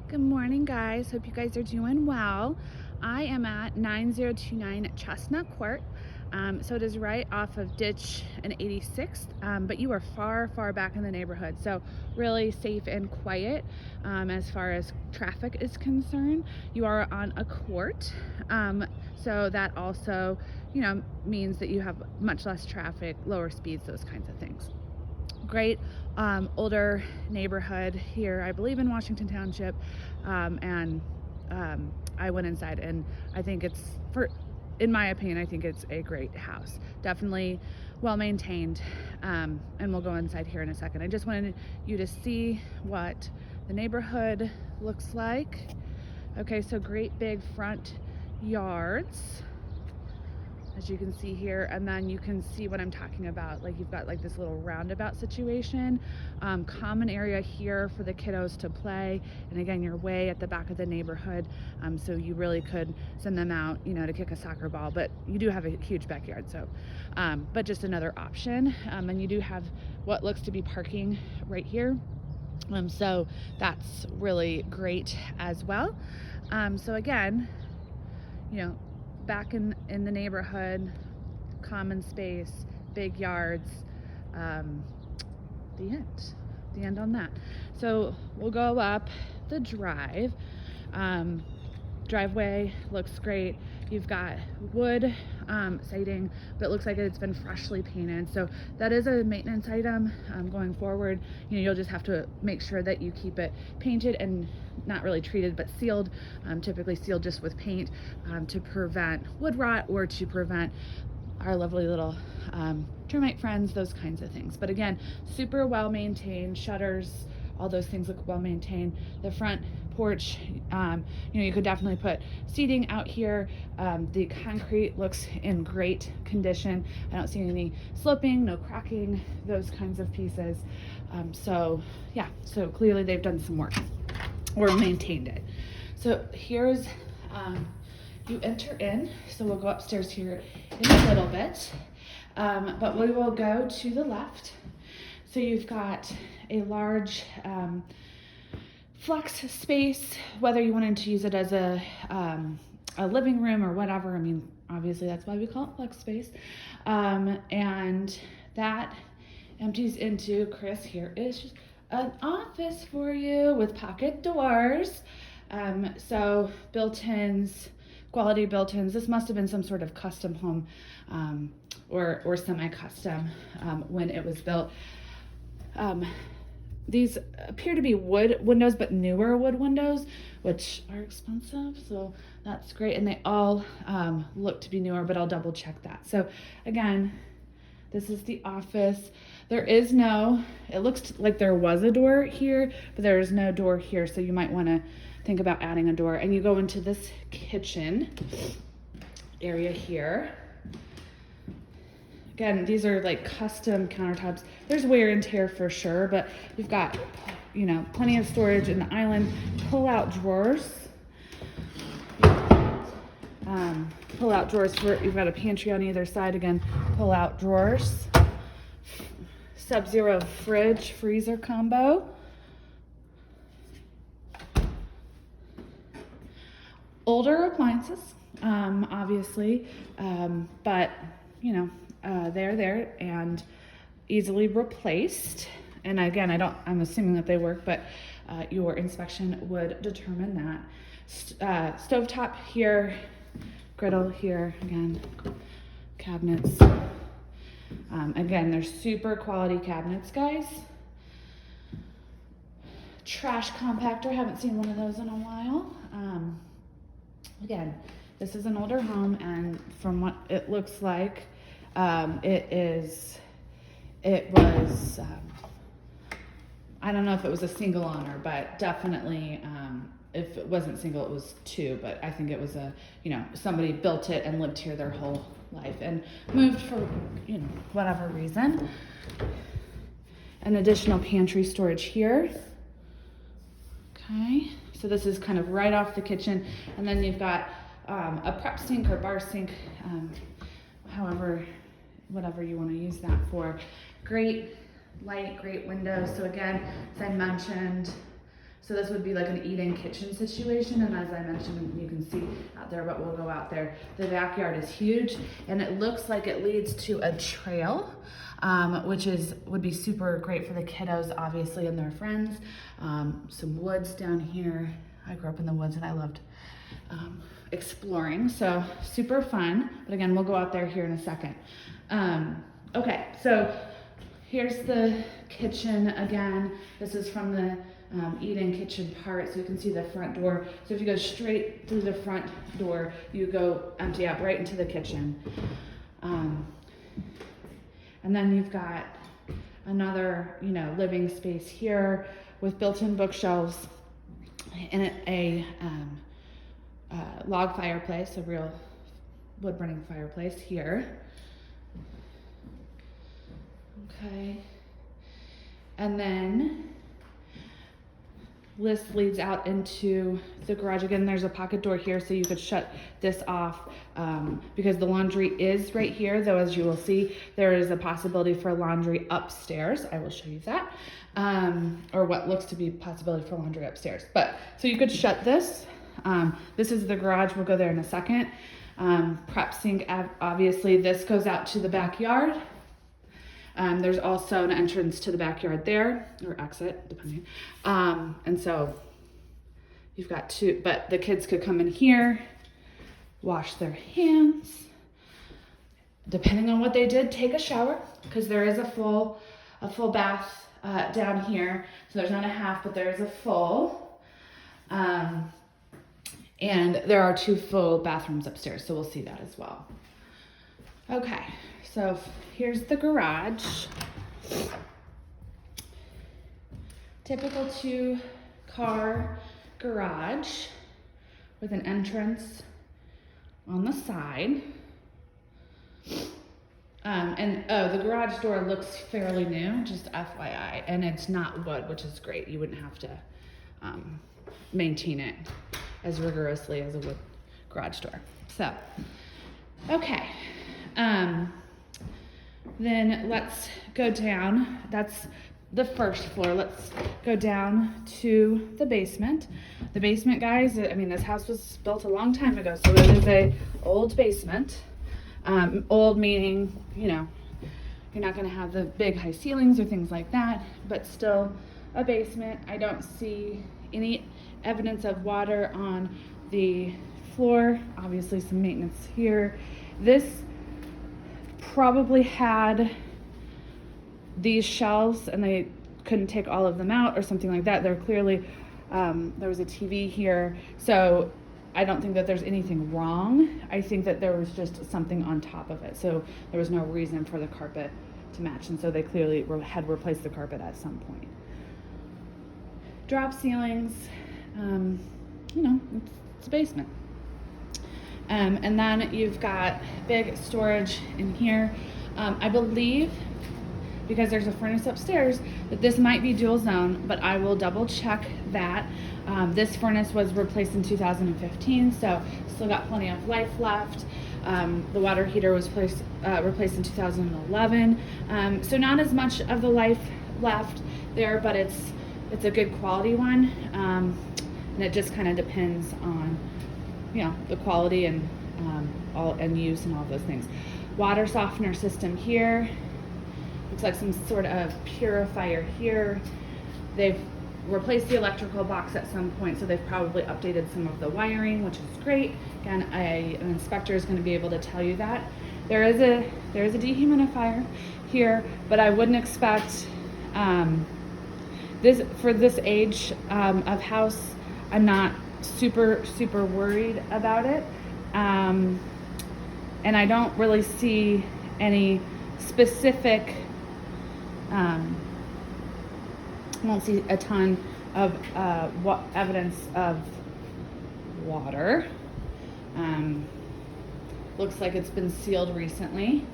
Good morning, guys. Hope you guys are doing well. I am at 9029 Chestnut Court. So it is right off of Ditch and 86th, but you are far back in the neighborhood. So really safe and quiet as far as traffic is concerned. You are on a court, so that also, means that you have much less traffic, lower speeds, those kinds of things. Great older neighborhood here, I believe, in Washington Township, and I went inside, and I think in my opinion, I think it's a great house. Definitely well maintained, and we'll go inside here in a second. I just wanted you to see what the neighborhood looks like. Okay, so great big front yards, as you can see here, and then you can see what I'm talking about. Like, you've got like this little roundabout situation, common area here for the kiddos to play, and again, you're way at the back of the neighborhood, so you really could send them out, to kick a soccer ball, but you do have a huge backyard, so but just another option. And you do have what looks to be parking right here, so that's really great as well. So again, back in the neighborhood, common space, big yards, the end on that. So we'll go up the drive. Driveway looks great. You've got wood siding, but it looks like it's been freshly painted, so that is a maintenance item going forward. You'll just have to make sure that you keep it painted and not really treated, but sealed, typically sealed just with paint, to prevent wood rot or to prevent our lovely little termite friends, those kinds of things. But again, super well maintained. Shutters, all those things look well maintained. The front porch, you could definitely put seating out here. The concrete looks in great condition. I don't see any sloping, no cracking, those kinds of pieces. So clearly they've done some work or maintained it. So here's, you enter in, so we'll go upstairs here in a little bit, but we will go to the left. So you've got a large flex space, whether you wanted to use it as a living room or whatever. I mean, obviously that's why we call it flex space. And that empties into, Chris, here is just an office for you with pocket doors. So built-ins, quality built-ins. This must have been some sort of custom home, or semi-custom when it was built. These appear to be wood windows, but newer wood windows, which are expensive, so that's great. And they all look to be newer, but I'll double check that. So again, this is the office. There is no, it looks like there was a door here, but there is no door here, so you might want to think about adding a door. And you go into this kitchen area here. Again, these are like custom countertops. There's wear and tear for sure, but you've got, plenty of storage in the island. Pull-out drawers. Pull-out drawers you've got a pantry on either side. Again, pull-out drawers. Sub-zero fridge, freezer combo. Older appliances, obviously, but they're there and easily replaced. And again, I'm assuming that they work, but your inspection would determine that. Stovetop here, griddle here, again, cabinets. Again, they're super quality cabinets, guys. Trash compactor, haven't seen one of those in a while. Again, this is an older home, and from what it looks like, it was, I don't know if it was a single owner, but definitely, if it wasn't single, it was two, but I think it was somebody built it and lived here their whole life and moved for, whatever reason. An additional pantry storage here. Okay, so this is kind of right off the kitchen, and then you've got a prep sink or bar sink, whatever you want to use that for. Great light, great windows. So again, as I mentioned, So this would be like an eat-in kitchen situation, and as I mentioned, you can see out there, but we'll go out there. The backyard is huge, and it looks like it leads to a trail, which would be super great for the kiddos, obviously, and their friends. Some woods down here. I grew up in the woods, and I loved exploring, so super fun. But again, we'll go out there here in a second. Okay, so here's the kitchen again. This is from the eat-in kitchen part, so you can see the front door. So if you go straight through the front door, you go empty out right into the kitchen. And then you've got another, living space here with built-in bookshelves and a log fireplace, a real wood-burning fireplace here. Okay. And then this leads out into the garage. Again, there's a pocket door here, so you could shut this off because the laundry is right here, though as you will see, there is a possibility for laundry upstairs. I will show you that, or what looks to be a possibility for laundry upstairs. But so you could shut this. This is the garage. We'll go there in a second. Prep sink, obviously, this goes out to the backyard. There's also an entrance to the backyard there, or exit, depending. And so you've got two, but the kids could come in here, wash their hands. Depending on what they did, take a shower, because there is a full bath down here. So there's not a half, but there is a full. And there are 2 full bathrooms upstairs, so we'll see that as well. Okay, so here's the garage. Typical 2-car garage with an entrance on the side. The garage door looks fairly new, just FYI, and it's not wood, which is great. You wouldn't have to maintain it as rigorously as a wood garage door. So, okay. Then let's go down. That's the first floor. Let's go down to the basement. The basement, guys, this house was built a long time ago, so it is a old basement. Old meaning, you're not gonna have the big high ceilings or things like that, but still a basement. I don't see any evidence of water on the floor. Obviously some maintenance here. This probably had these shelves and they couldn't take all of them out or something like that. They're clearly, there was a TV here, so I don't think that there's anything wrong. I think that there was just something on top of it, so there was no reason for the carpet to match, and so they clearly had replaced the carpet at some point. Drop ceilings, it's a basement. And then you've got big storage in here. I believe, because there's a furnace upstairs, that this might be dual zone, but I will double check that. This furnace was replaced in 2015, so still got plenty of life left. The water heater was replaced in 2011, so not as much of the life left there, but it's a good quality one, and it just kind of depends on the quality and use and all those things. Water softener system here. Looks like some sort of purifier here. They've replaced the electrical box at some point, so they've probably updated some of the wiring, which is great. Again, an inspector is going to be able to tell you that. There is a dehumidifier here, but I wouldn't expect this for this age of house. I'm not super worried about it, and I don't really see any specific. I won't see a ton of evidence of water. Looks like it's been sealed recently.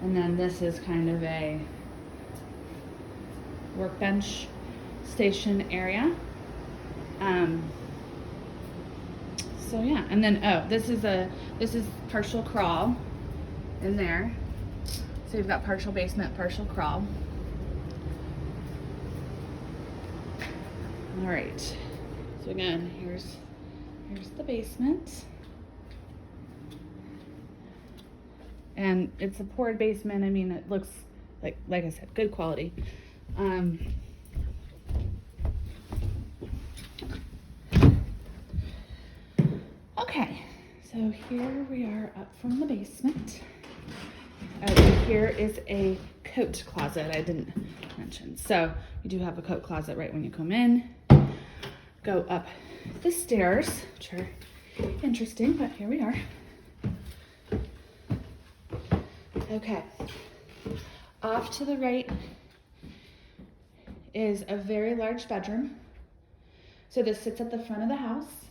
And then this is kind of a workbench station area. So yeah, and then this is partial crawl in there. So you've got partial basement, partial crawl. All right, so again, here's the basement. And it's a poured basement. I mean, it looks like I said, good quality. Okay, so here we are up from the basement. Here is a coat closet I didn't mention. So you do have a coat closet right when you come in. Go up the stairs, which are interesting, but here we are. Okay, off to the right is a very large bedroom. So this sits at the front of the house.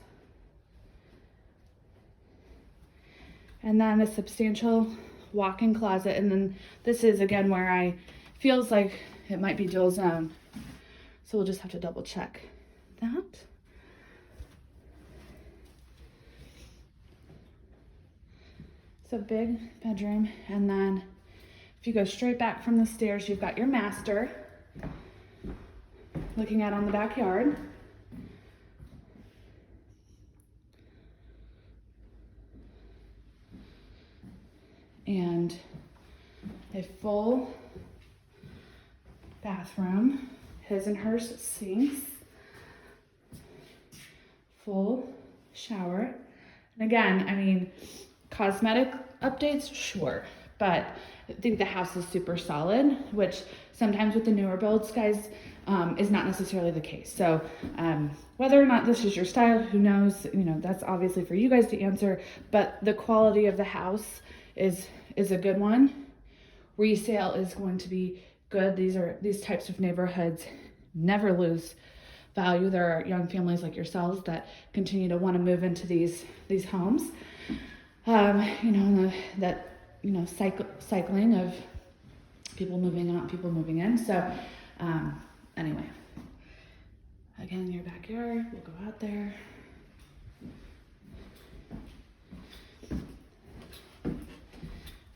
And then a substantial walk-in closet. And then this is again where I feels like it might be dual zone. So we'll just have to double check that. So big bedroom. And then if you go straight back from the stairs, you've got your master looking out on the backyard. And a full bathroom, his and hers sinks, full shower. And again, I mean, cosmetic updates, sure, but I think the house is super solid, which sometimes with the newer builds, guys, is not necessarily the case. So whether or not this is your style, who knows, you know, that's obviously for you guys to answer, but the quality of the house is a good one. Resale is going to be good. These types of neighborhoods never lose value. There are young families like yourselves that continue to want to move into these homes. Cycling of people moving out, people moving in. So anyway, again, your backyard, we'll go out there.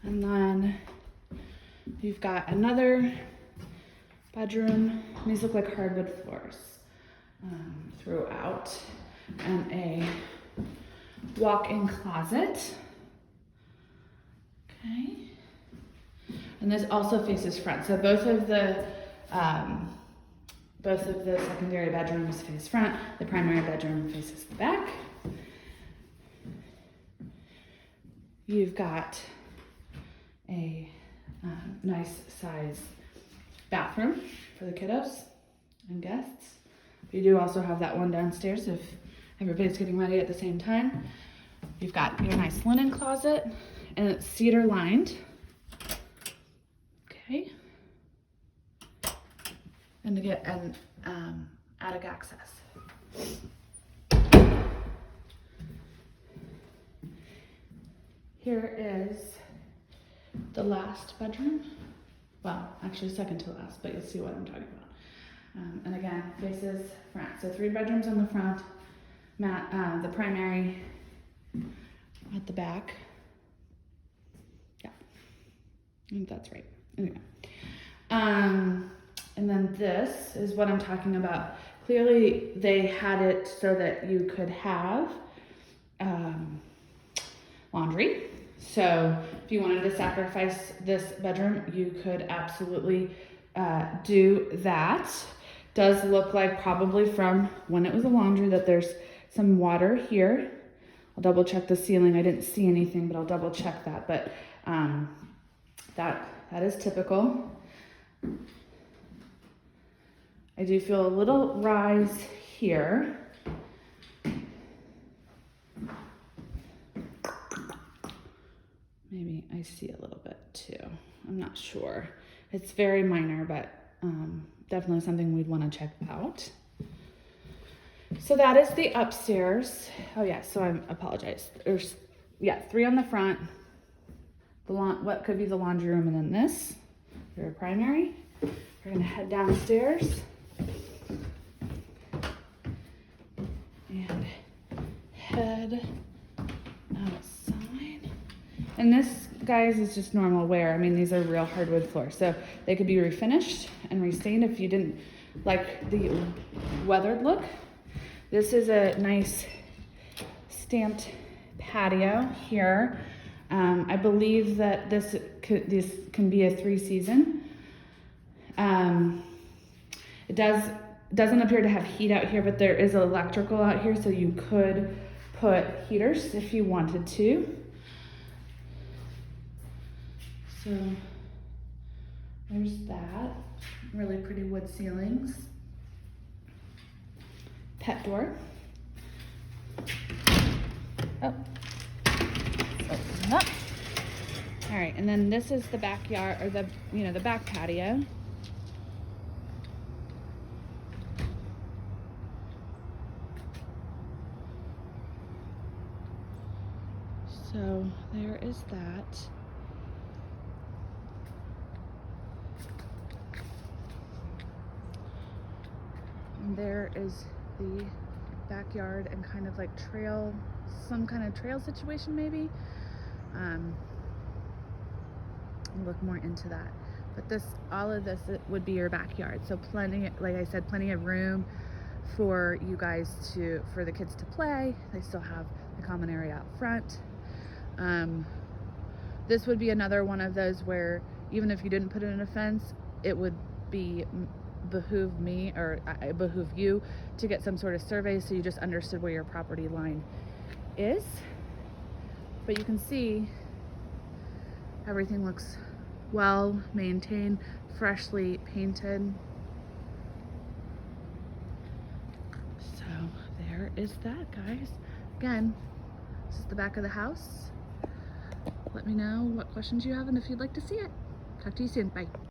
And then you've got another bedroom. These look like hardwood floors throughout, and a walk-in closet. Okay. And this also faces front. So both of the secondary bedrooms face front. The primary bedroom faces the back. You've got a nice size bathroom for the kiddos and guests. You do also have that one downstairs if everybody's getting ready at the same time. You've got your nice linen closet, and it's cedar lined. Okay. And to get an attic access. Here is the last bedroom. Well, actually second to last, but you'll see what I'm talking about. And again, faces front. So 3 bedrooms on the front, the primary at the back. Yeah, I think that's right. Anyway. And then this is what I'm talking about. Clearly they had it so that you could have laundry. So if you wanted to sacrifice this bedroom, you could absolutely do that. Does look like probably from when it was a laundry that there's some water here. I'll double check the ceiling. I didn't see anything, but I'll double check that. But that is typical. I do feel a little rise here. Maybe I see a little bit too. I'm not sure. It's very minor, but definitely something we'd want to check out. So that is the upstairs. Oh yeah, so I apologize. There's 3 on the front. What could be the laundry room, and then this, your primary. We're gonna head downstairs and head outside. And this, guys, is just normal wear. I mean, these are real hardwood floors, so they could be refinished and restained if you didn't like the weathered look. This is a nice stamped patio here. I believe that this can be a 3-season. It doesn't appear to have heat out here, but there is electrical out here, so you could put heaters if you wanted to. So there's that. Really pretty wood ceilings. Pet door. Oh, open up. All right, and then this is the backyard, or the back patio. So there is that. And there is the backyard and kind of like trail, some kind of trail situation maybe. I'll look more into that. But all of this would be your backyard. So plenty, like I said, plenty of room for you guys for the kids to play. They still have the common area out front. This would be another one of those where even if you didn't put in a fence, it would behoove you to get some sort of survey so you just understood where your property line is. But you can see everything looks well maintained, freshly painted. So there is that, guys. Again, this is the back of the house. Let me know what questions you have and if you'd like to see it. Talk to you soon. Bye.